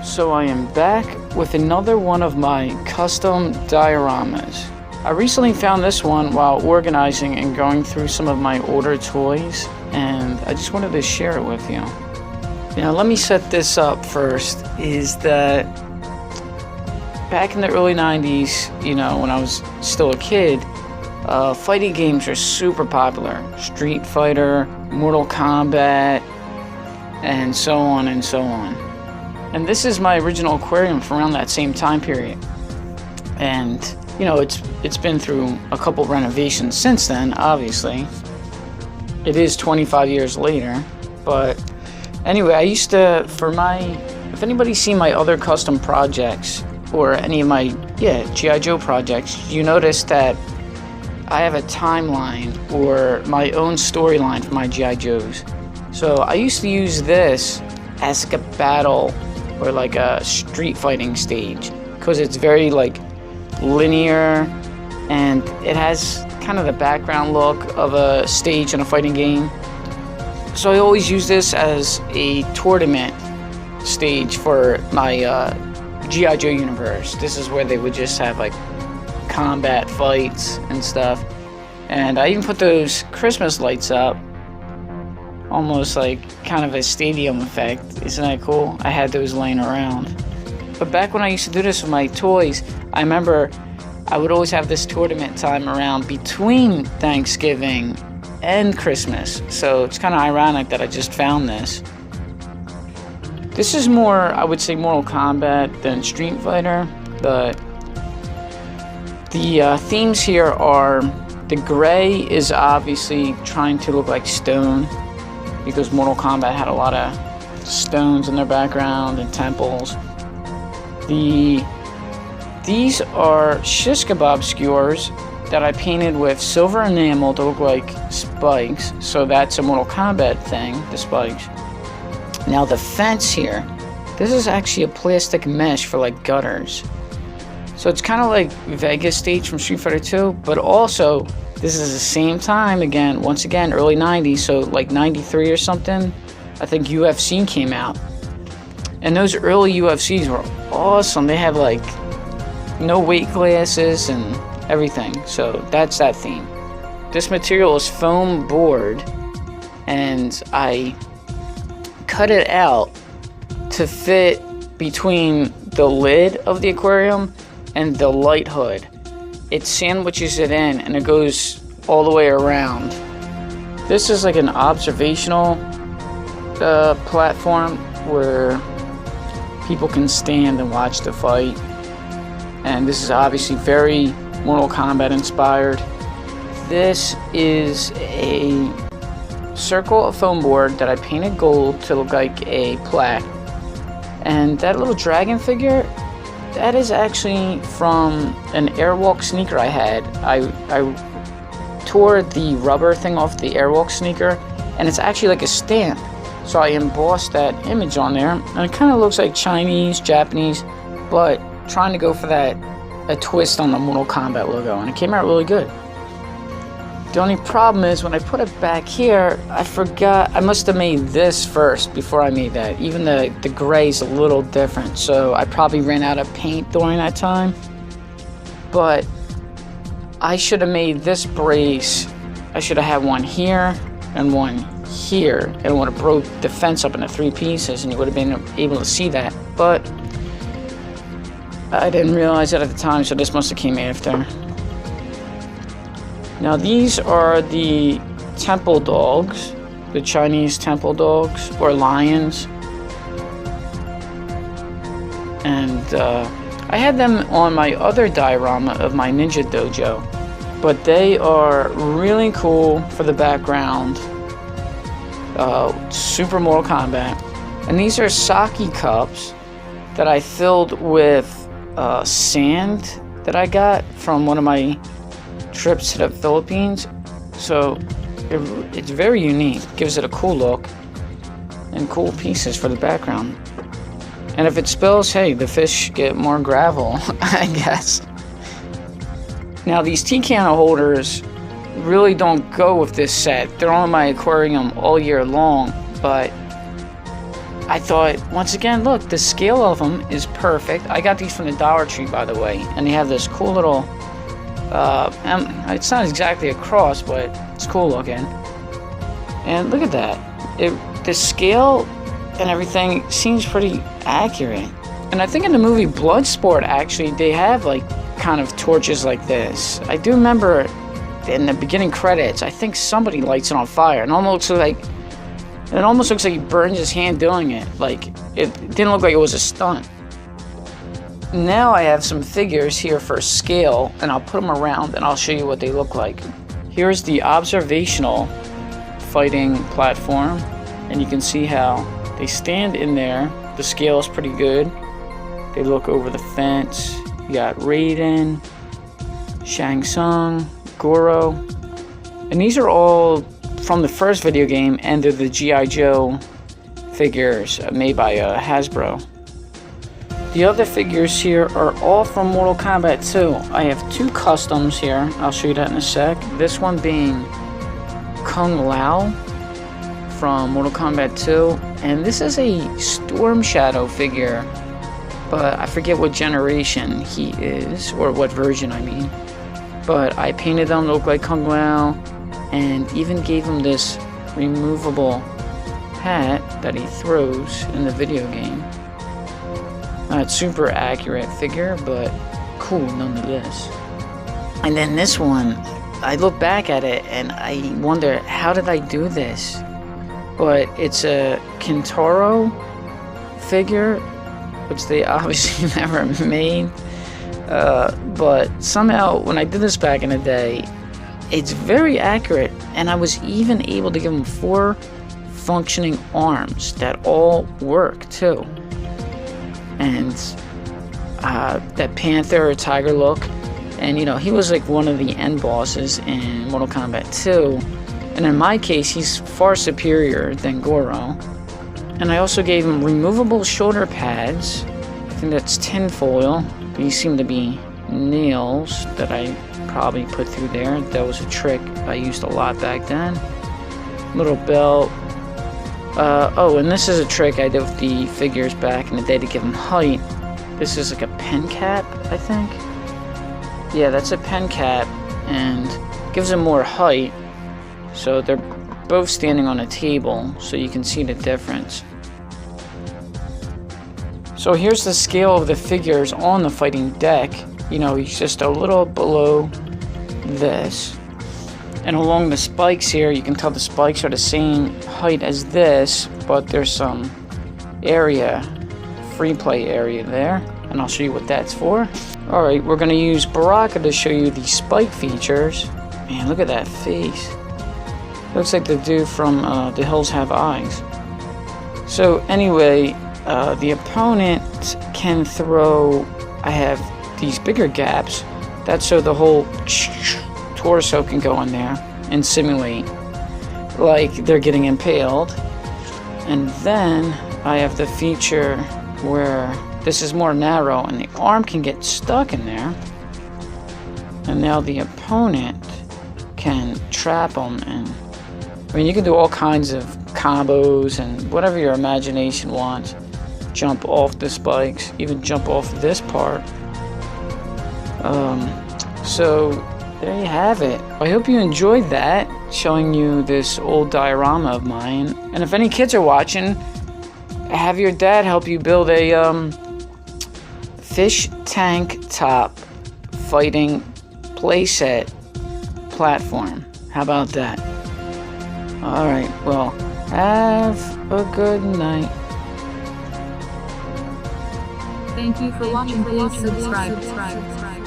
So I am back with another one of my custom dioramas. I recently found this one while organizing and going through some of my older toys, and I just wanted to share it with you. Now let me set this up first, is that back in the early 90s, when I was still a kid, fighting games were super popular. Street Fighter, Mortal Kombat, and so on and so on. And this is my original aquarium from around that same time period. And, it's been through a couple renovations since then, obviously. It is 25 years later. But anyway, I used to, if anybody's seen my other custom projects, or any of my, G.I. Joe projects, you notice that I have a timeline or my own storyline for my G.I. Joes. So I used to use this as like a battle or like a street fighting stage, because it's very like linear and it has kind of the background look of a stage in a fighting game. So I always use this as a tournament stage for my G.I. Joe universe. This is where they would just have like combat fights and stuff. And I even put those Christmas lights up, almost like kind of a stadium effect. Isn't that cool? I had those laying around. But back when I used to do this with my toys, I remember I would always have this tournament time around between Thanksgiving and Christmas. So it's kind of ironic that I just found this. This is more, I would say, Mortal Kombat than Street Fighter, but the themes here are, the gray is obviously trying to look like stone, because Mortal Kombat had a lot of stones in their background and temples. These are shish kebab skewers that I painted with silver enamel to look like spikes, so that's a Mortal Kombat thing, the spikes. Now the fence here, this is actually a plastic mesh for like gutters. So it's kind of like Vegas stage from Street Fighter 2, but also this is the same time again, once again, early 90s, so like 93 or something, I think UFC came out. And those early UFCs were awesome. They had like no weight classes and everything, so that's that theme. This material is foam board, and I cut it out to fit between the lid of the aquarium and the light hood. It sandwiches it in and it goes all the way around. This is like an observational platform where people can stand and watch the fight. And this is obviously very Mortal Kombat inspired. This is a circle of foam board that I painted gold to look like a plaque. And that little dragon figure, that is actually from an Airwalk sneaker I had. I tore the rubber thing off the Airwalk sneaker, and it's actually like a stamp. So I embossed that image on there, and it kind of looks like Chinese, Japanese, but trying to go for a twist on the Mortal Kombat logo, and it came out really good. The only problem is when I put it back here, I forgot, I must have made this first before I made that. Even the gray's a little different, so I probably ran out of paint during that time. But I should have made this brace, I should have had one here and one here, and it would have broke the fence up into 3 pieces and you would have been able to see that. But I didn't realize that at the time, so this must have came after. Now these are the temple dogs, the Chinese temple dogs, or lions. And I had them on my other diorama of my Ninja Dojo, but they are really cool for the background. Super Mortal Kombat. And these are sake cups that I filled with sand that I got from one of my trips to the Philippines. So it's very unique, gives it a cool look and cool pieces for the background. And if it spills, hey, the fish get more gravel, I guess. Now these tea can holders really don't go with this set. They're on my aquarium all year long, but I thought, once again, look, the scale of them is perfect. I got these from the Dollar Tree, by the way, and they have this cool little, it's not exactly a cross, but it's cool looking. And look at that. The scale and everything seems pretty accurate. And I think in the movie Bloodsport, actually, they have, like, kind of torches like this. I do remember in the beginning credits, I think somebody lights it on fire. It almost looks like he burned his hand doing it. Like, it didn't look like it was a stunt. Now I have some figures here for scale, and I'll put them around and I'll show you what they look like. Here's the observational fighting platform, and you can see how they stand in there. The scale is pretty good. They look over the fence. You got Raiden, Shang Tsung, Goro, and these are all from the first video game, and they're the G.I. Joe figures made by Hasbro. The other figures here are all from Mortal Kombat 2. I have two customs here. I'll show you that in a sec. This one being Kung Lao from Mortal Kombat 2, and this is a Storm Shadow figure, but I forget what generation he is, or what version I mean. But I painted them to look like Kung Lao, and even gave him this removable hat that he throws in the video game. Not super accurate figure, but cool nonetheless. And then this one, I look back at it and I wonder, how did I do this? But it's a Kintaro figure, which they obviously never made. But somehow, when I did this back in the day, it's very accurate, and I was even able to give him 4 functioning arms that all work too. And that panther or tiger look, and you know, he was like one of the end bosses in Mortal Kombat 2, and in my case he's far superior than Goro. And I also gave him removable shoulder pads. I think that's tinfoil. These seem to be nails that I probably put through there. That was a trick I used a lot back then. Little belt. Oh, and this is a trick I did with the figures back in the day to give them height. This is like a pen cap, I think. Yeah, that's a pen cap, and gives them more height. So they're both standing on a table, so you can see the difference. So here's the scale of the figures on the fighting deck. You know, he's just a little below this. And along the spikes here, you can tell the spikes are the same height as this, but there's some area, free play area there. And I'll show you what that's for. Alright, we're going to use Baraka to show you the spike features. Man, look at that face. Looks like the dude from The Hills Have Eyes. So anyway, the opponent can throw, I have these bigger gaps, that's so the whole torso can go in there and simulate like they're getting impaled. And then I have the feature where this is more narrow and the arm can get stuck in there, and now the opponent can trap them. And I mean, you can do all kinds of combos and whatever your imagination wants. Jump off the spikes, even jump off this part. So there you have it. I hope you enjoyed that, showing you this old diorama of mine. And if any kids are watching, have your dad help you build a fish tank top fighting playset platform. How about that? Alright, well, have a good night. Thank you for watching. Please subscribe.